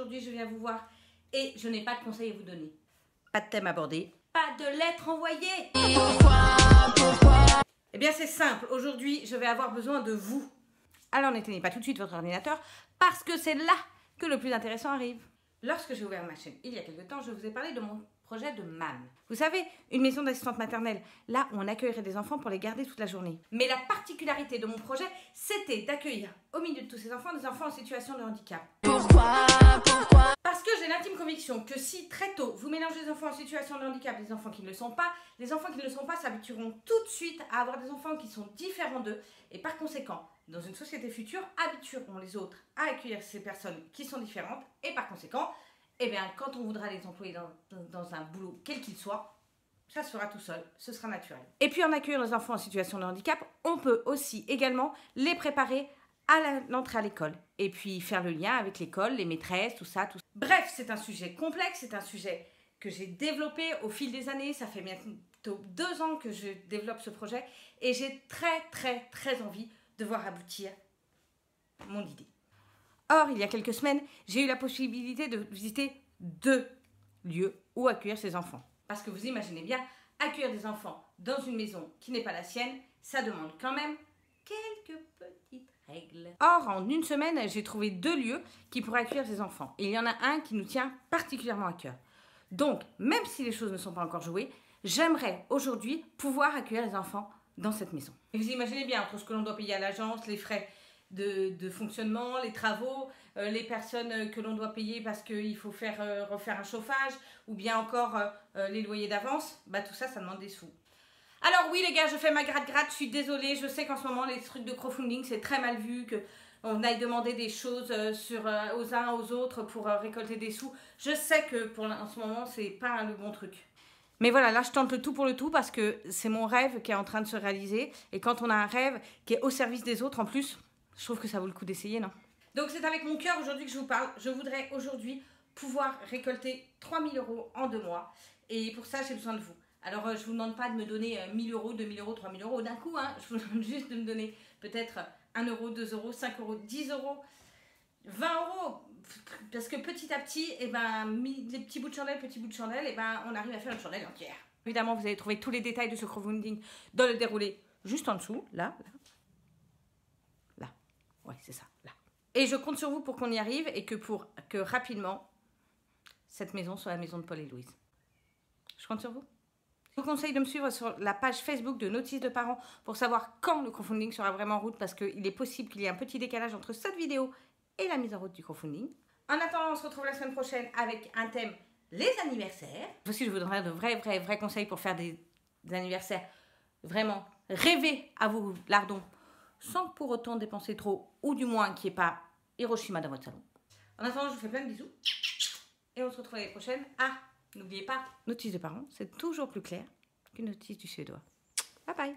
aujourd'hui je viens vous voir et je n'ai pas de conseils à vous donner. Pas de thème abordé, pas de lettre envoyée. Pourquoi? Eh bien c'est simple, aujourd'hui je vais avoir besoin de vous. Alors n'éteignez pas tout de suite votre ordinateur parce que c'est là que le plus intéressant arrive. Lorsque j'ai ouvert ma chaîne il y a quelques temps, je vous ai parlé de mon projet de MAM. Vous savez, une maison d'assistante maternelle, là où on accueillerait des enfants pour les garder toute la journée. Mais la particularité de mon projet, c'était d'accueillir au milieu de tous ces enfants, des enfants en situation de handicap. Pourquoi? Parce que j'ai l'intime conviction que si très tôt vous mélangez les enfants en situation de handicap et les enfants qui ne le sont pas, les enfants qui ne le sont pas s'habitueront tout de suite à avoir des enfants qui sont différents d'eux et par conséquent, dans une société future, habitueront les autres à accueillir ces personnes qui sont différentes et par conséquent, eh bien, quand on voudra les employer dans un boulot, quel qu'il soit, ça se fera tout seul, ce sera naturel. Et puis en accueillant les enfants en situation de handicap, on peut aussi également les préparer à l'entrée à l'école. Et puis faire le lien avec l'école, les maîtresses, tout ça, tout ça. Bref, c'est un sujet complexe, c'est un sujet que j'ai développé au fil des années. Ça fait bientôt 2 ans que je développe ce projet et j'ai très envie de voir aboutir mon idée. Or, il y a quelques semaines, j'ai eu la possibilité de visiter 2 lieux où accueillir ces enfants. Parce que vous imaginez bien, accueillir des enfants dans une maison qui n'est pas la sienne, ça demande quand même quelques petites règles. Or, en une semaine, j'ai trouvé 2 lieux qui pourraient accueillir ces enfants. Et il y en a un qui nous tient particulièrement à cœur. Donc, même si les choses ne sont pas encore jouées, j'aimerais aujourd'hui pouvoir accueillir les enfants dans cette maison. Et vous imaginez bien, entre ce que l'on doit payer à l'agence, les frais de fonctionnement, les travaux, les personnes que l'on doit payer parce qu'il faut refaire un chauffage, ou bien encore les loyers d'avance, bah tout ça, ça demande des sous. Alors oui les gars, je fais ma gratte-gratte, je suis désolée, je sais qu'en ce moment les trucs de crowdfunding c'est très mal vu, qu'on aille demander des choses aux uns aux autres pour récolter des sous. Je sais que en ce moment c'est pas le bon truc. Mais voilà, là je tente le tout pour le tout parce que c'est mon rêve qui est en train de se réaliser. Et quand on a un rêve qui est au service des autres en plus, je trouve que ça vaut le coup d'essayer, non? Donc c'est avec mon cœur aujourd'hui que je vous parle. Je voudrais aujourd'hui pouvoir récolter 3 000 € en 2 mois. Et pour ça, j'ai besoin de vous. Alors je ne vous demande pas de me donner 1 000 €, 2 000 €, 3 000 € d'un coup. Hein. Je vous demande juste de me donner peut-être 1 €, 2 €, 5 €, 10 €, 20 €. Parce que petit à petit, eh ben, les petits bouts de chandelle, eh ben, on arrive à faire une chandelle entière. Évidemment, vous allez trouver tous les détails de ce crowdfunding dans le déroulé juste en dessous, là. Ouais, c'est ça, là. Et je compte sur vous pour qu'on y arrive et que rapidement, cette maison soit la maison de Paul et Louise. Je compte sur vous. Je vous conseille de me suivre sur la page Facebook de Notices de Parents pour savoir quand le crowdfunding sera vraiment en route parce qu'il est possible qu'il y ait un petit décalage entre cette vidéo et la mise en route du crowdfunding. En attendant, on se retrouve la semaine prochaine avec un thème, les anniversaires. Aussi, je vous donnerai de vrais conseils pour faire des anniversaires vraiment rêver à vos lardons sans pour autant dépenser trop, ou du moins qu'il n'y ait pas Hiroshima dans votre salon. En attendant, je vous fais plein de bisous. Et on se retrouve l'année prochaine. Ah, n'oubliez pas, Notices de Parents, c'est toujours plus clair qu'une notice du suédois. Bye bye.